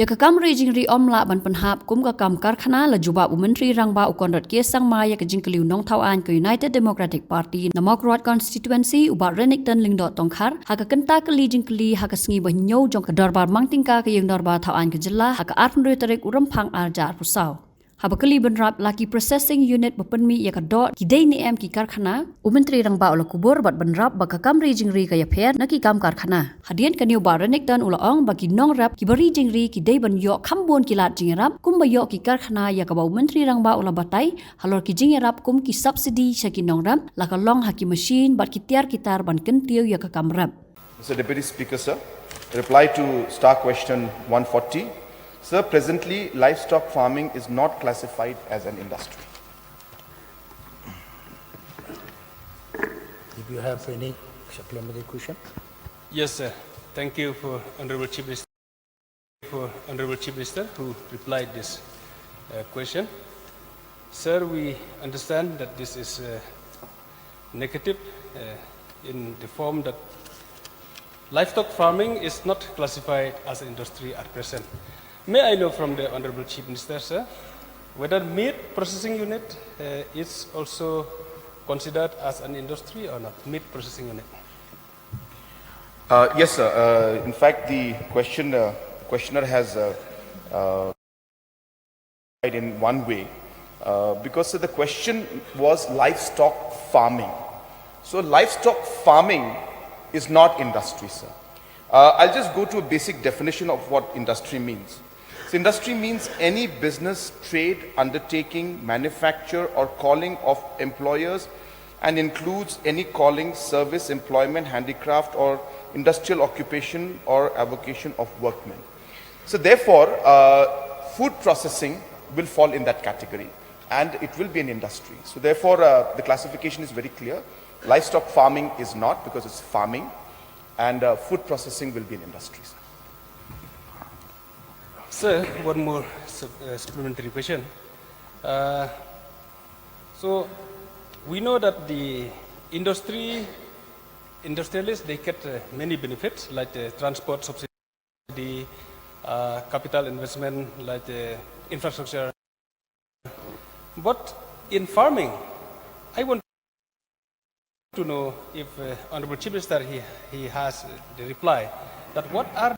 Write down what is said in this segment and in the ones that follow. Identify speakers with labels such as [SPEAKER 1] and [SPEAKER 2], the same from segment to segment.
[SPEAKER 1] Yakakam Jingri Omla ban penhap kum kakam Karkhana la Jubab Menteri Rangba u Conrad Sang Maya ke Jingkeliu Nong Tauan ke United Democratic Party na Mawkyrwat constituency ubat renik dan lingdot tongkhar haka kenta ke li jingkeli haka sengi bahnyo jong ke darbar mangtingka ke yang darbar Tauan ke jela haka arpun tarik urempang arjar pusau. Haba keli benrap laki processing unit bepenmi ya kadot ki day ni em ki Karkhana Menteri Rangba ula kubur bat benrap baka kamri jingri kaya pher na ki kam Karkhana hadian kaniu baranik dan ulaong bagi nong rap ki bari jingri ki day ban yok khambon ki lat jingrap kum bayok ki Karkhana ya kabau Menteri Rangba ula batai halor ki jingrap kum ki subsidy shaki nong rap laka long haki machine bat ki tiar kitar ban kentiu ya ka kam rap.
[SPEAKER 2] Mr. Deputy Speaker, sir, reply to star question 140. Sir, presently, livestock farming is not classified as an industry.
[SPEAKER 3] If you have any supplementary question?
[SPEAKER 4] Yes, sir. Thank you for Honorable Chief Minister who replied this question. Sir, we understand that this is negative in the form that livestock farming is not classified as an industry at present. May I know from the Honorable Chief Minister, sir, whether meat processing unit is also considered as an industry or not, meat processing unit?
[SPEAKER 2] Yes, sir. In fact, the questioner has in one way because the question was livestock farming. So livestock farming is not industry, sir. I'll just go to a basic definition of what industry means. So industry means any business, trade, undertaking, manufacture or calling of employers and includes any calling, service, employment, handicraft or industrial occupation or avocation of workmen. So therefore, food processing will fall in that category and it will be an industry. So therefore, the classification is very clear. Livestock farming is not because it's farming and food processing will be an industry.
[SPEAKER 4] Sir, one more supplementary question. So we know that the industrialists, they get many benefits like the transport subsidy, capital investment, like the infrastructure. But in farming, I want to know if Honorable Chief Minister he has the reply that what are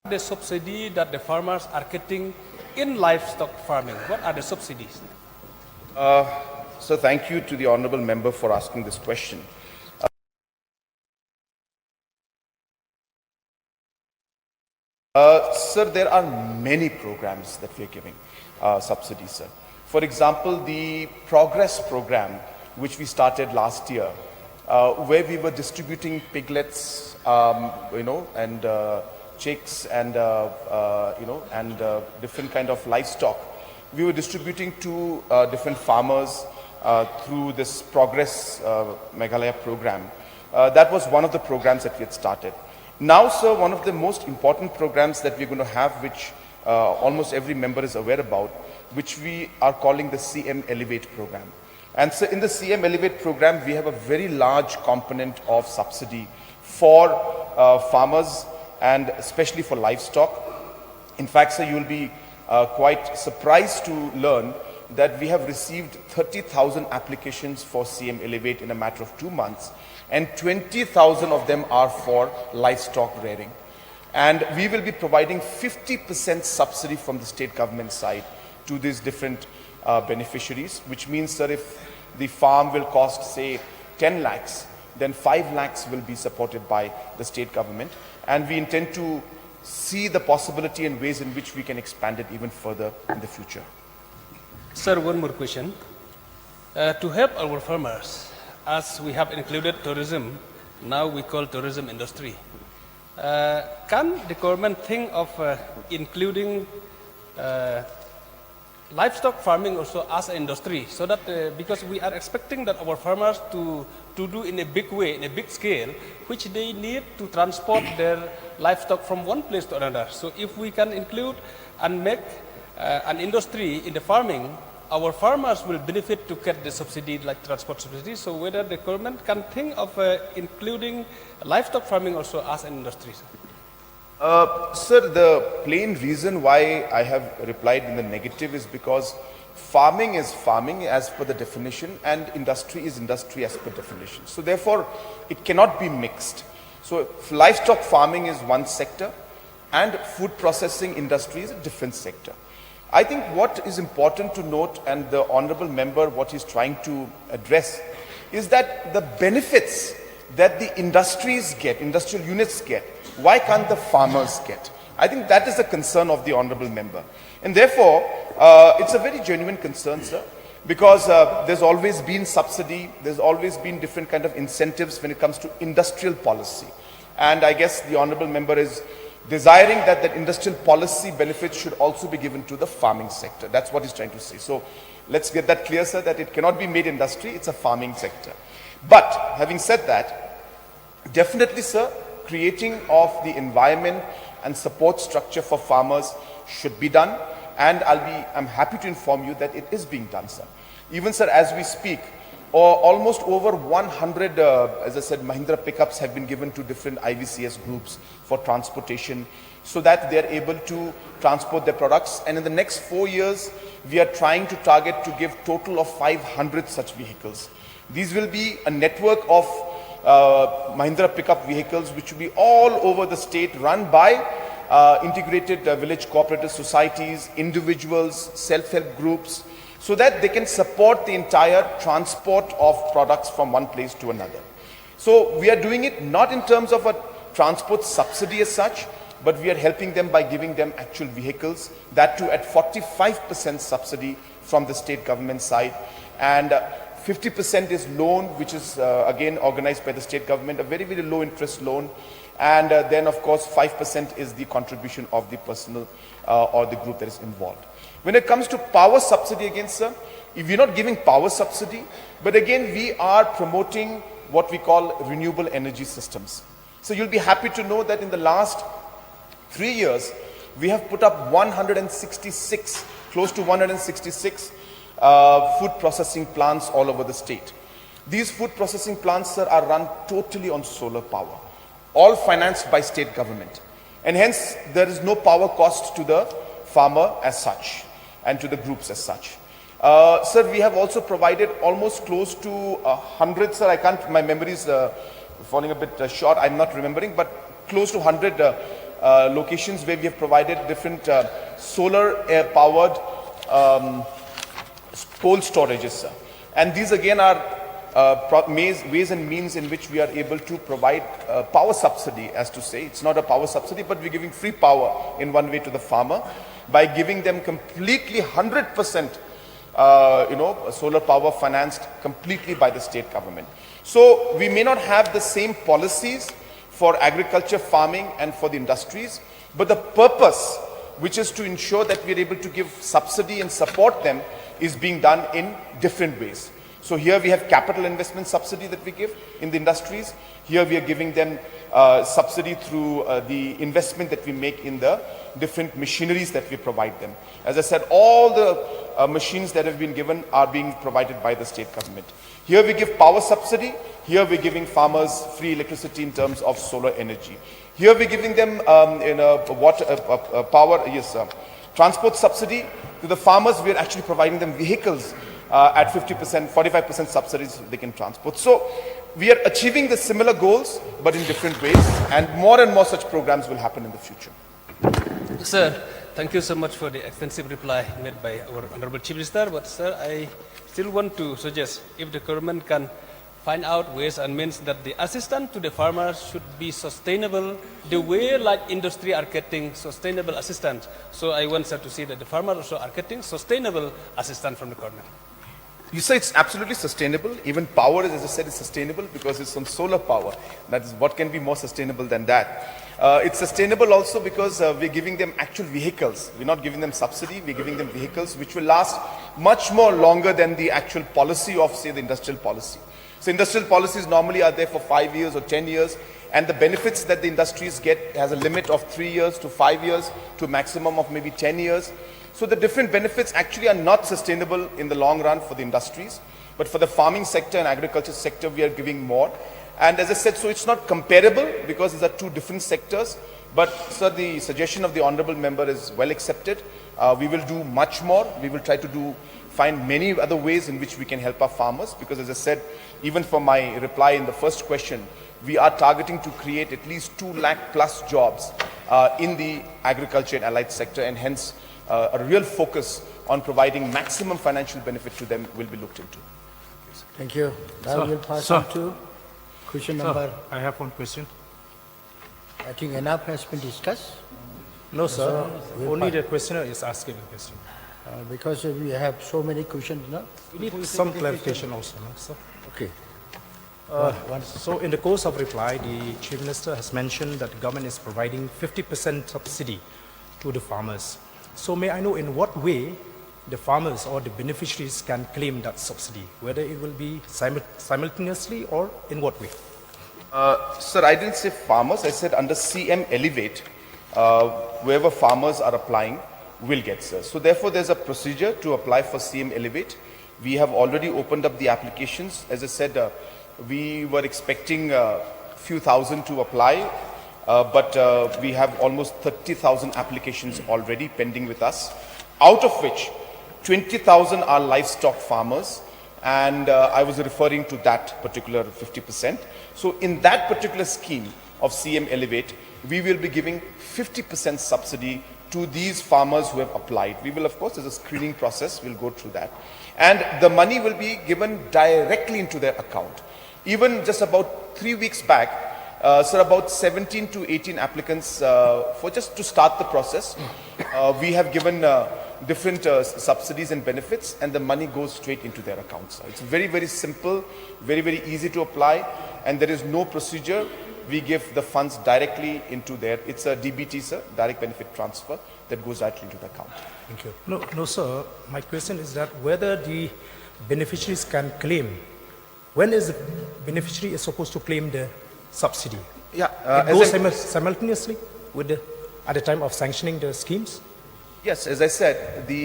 [SPEAKER 4] the subsidy that the farmers are getting in livestock farming? What are the subsidies?
[SPEAKER 2] So thank you to the honourable member for asking this question. Sir, there are many programs that we are giving subsidies, sir. For example, the Progress program, which we started last year, where we were distributing piglets, and chicks and different kind of livestock. We were distributing to different farmers through this Progress Meghalaya program. That was one of the programs that we had started. Now, sir, one of the most important programs that we're going to have, which almost every member is aware about, which we are calling the CM Elevate program. And so in the CM Elevate program, we have a very large component of subsidy for farmers and especially for livestock. In fact, sir, you will be quite surprised to learn that we have received 30,000 applications for CM Elevate in a matter of 2 months, and 20,000 of them are for livestock rearing. And we will be providing 50% subsidy from the state government side to these different beneficiaries, which means that if the farm will cost, say, 10 lakhs, then 5 lakhs will be supported by the state government. And we intend to see the possibility and ways in which we can expand it even further in the future.
[SPEAKER 4] Sir, one more question. To help our farmers, as we have included tourism, now we call tourism industry. Can the government think of including livestock farming also as an industry, so that because we are expecting that our farmers to do in a big way, in a big scale, which they need to transport their livestock from one place to another. So if we can include and make an industry in the farming, our farmers will benefit to get the subsidy like transport subsidy. So whether the government can think of including livestock farming also as an industry.
[SPEAKER 2] Sir, the plain reason why I have replied in the negative is because farming is farming as per the definition and industry is industry as per definition. So therefore, it cannot be mixed. So livestock farming is one sector and food processing industry is a different sector. I think what is important to note, and the honorable member, what he's trying to address, is that the benefits that the industries get, industrial units get, why can't the farmers get? I think that is the concern of the honorable member. And therefore, it's a very genuine concern, sir, because there's always been subsidy, there's always been different kind of incentives when it comes to industrial policy. And I guess the honorable member is desiring that that industrial policy benefits should also be given to the farming sector. That's what he's trying to say. So let's get that clear, sir, that it cannot be made industry, it's a farming sector. But having said that, definitely, sir, creating of the environment and support structure for farmers should be done. And I'm happy to inform you that it is being done, sir. Even, sir, as we speak, almost over 100, as I said, Mahindra pickups have been given to different IVCS groups for transportation so that they are able to transport their products. And in the next 4 years, we are trying to target to give total of 500 such vehicles. These will be a network of Mahindra pickup vehicles which will be all over the state, run by integrated village cooperative societies, individuals, self-help groups, so that they can support the entire transport of products from one place to another. So we are doing it not in terms of a transport subsidy as such, but we are helping them by giving them actual vehicles, that too at 45% subsidy from the state government side, and 50% is loan, which is again organized by the state government, a very, very low interest loan. And then of course 5% is the contribution of the personal or the group that is involved. When it comes to power subsidy again, sir, if we're not giving power subsidy, but again we are promoting what we call renewable energy systems. So you'll be happy to know that in the last 3 years, we have put up 166, close to 166 food processing plants all over the state. These food processing plants, sir, are run totally on solar power, all financed by state government. And hence, there is no power cost to the farmer as such and to the groups as such. Sir, we have also provided almost close to 100, sir, I can't, my memory is falling a bit short, I'm not remembering, but close to 100 locations where we have provided different solar powered cold storages, sir. And these again are ways and means in which we are able to provide power subsidy, as to say. It's not a power subsidy, but we're giving free power in one way to the farmer by giving them completely 100% solar power financed completely by the state government. So we may not have the same policies for agriculture, farming and for the industries, but the purpose, which is to ensure that we are able to give subsidy and support them, is being done in different ways. So here we have capital investment subsidy that we give in the industries. Here we are giving them subsidy through the investment that we make in the different machineries that we provide them. As I said, all the machines that have been given are being provided by the state government. Here we give power subsidy. Here we're giving farmers free electricity in terms of solar energy. Here we're giving them transport subsidy. To the farmers, we are actually providing them vehicles at 50%, 45% subsidies they can transport. So we are achieving the similar goals, but in different ways, and more such programs will happen in the future.
[SPEAKER 4] Sir, thank you so much for the extensive reply made by our Honorable Chief Minister. But sir, I still want to suggest if the government can find out ways and means that the assistance to the farmers should be sustainable, the way like industry are getting sustainable assistance. So I want sir to see that the farmers also are getting sustainable assistance from the government.
[SPEAKER 2] You say it's absolutely sustainable. Even power, as I said, is sustainable because it's on solar power. That is, what can be more sustainable than that? It's sustainable also because we're giving them actual vehicles. We're not giving them subsidy, we're giving them vehicles which will last much more longer than the actual policy of, say, the industrial policy. So industrial policies normally are there for 5 years or 10 years, and the benefits that the industries get has a limit of 3 years to 5 years to a maximum of maybe 10 years. So the different benefits actually are not sustainable in the long run for the industries, but for the farming sector and agriculture sector, we are giving more. And as I said, so it's not comparable because these are two different sectors, But, sir, the suggestion of the honourable member is well accepted. We will do much more. We will try to find many other ways in which we can help our farmers, because, as I said, even for my reply in the first question, we are targeting to create at least 2 lakh plus jobs in the agriculture and allied sector, and hence a real focus on providing maximum financial benefit to them will be looked into.
[SPEAKER 3] Thank you. Now
[SPEAKER 5] Sir,
[SPEAKER 3] we'll pass
[SPEAKER 5] sir.
[SPEAKER 3] on to question number.
[SPEAKER 5] I have one question.
[SPEAKER 3] I think enough has been discussed
[SPEAKER 5] No, sir.
[SPEAKER 3] we'll
[SPEAKER 5] Only
[SPEAKER 3] pass.
[SPEAKER 5] the questioner is asking a question.
[SPEAKER 3] Because we have so many questions, no?
[SPEAKER 5] We need some clarification also, no, sir.
[SPEAKER 3] Okay.
[SPEAKER 5] So in the course of reply, the Chief Minister has mentioned that the government is providing 50% subsidy to the farmers. So may I know in what way the farmers or the beneficiaries can claim that subsidy, whether it will be simultaneously or in what way?
[SPEAKER 2] Sir, I didn't say farmers. I said under CM Elevate, wherever farmers are applying will get, sir. So therefore, there's a procedure to apply for CM Elevate. We have already opened up the applications. As I said, we were expecting a few thousand to apply, but we have almost 30,000 applications already pending with us, out of which 20,000 are livestock farmers, and I was referring to that particular 50%. So in that particular scheme of CM Elevate, we will be giving 50% subsidy to these farmers who have applied. We will, of course, there's a screening process, we'll go through that. And the money will be given directly into their account. Even just about 3 weeks back, sir, about 17 to 18 applicants for just to start the process. We have given different subsidies and benefits, and the money goes straight into their accounts. It's very, very simple, very, very easy to apply, and there is no procedure. We give the funds directly into their, it's a DBT, sir, direct benefit transfer, that goes directly into the account.
[SPEAKER 5] Thank you. No, sir. My question is that whether the beneficiaries can claim, when is the beneficiary is supposed to claim the subsidy?
[SPEAKER 2] Yeah,
[SPEAKER 5] It goes simultaneously with at the time of sanctioning the schemes?
[SPEAKER 2] yes, as I said,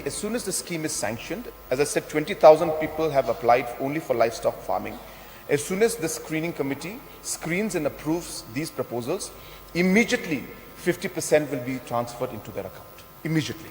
[SPEAKER 2] as soon as the scheme is sanctioned, as I said, 20,000 people have applied only for livestock farming. As soon as the screening committee screens and approves these proposals, immediately 50% will be transferred into their account. Immediately.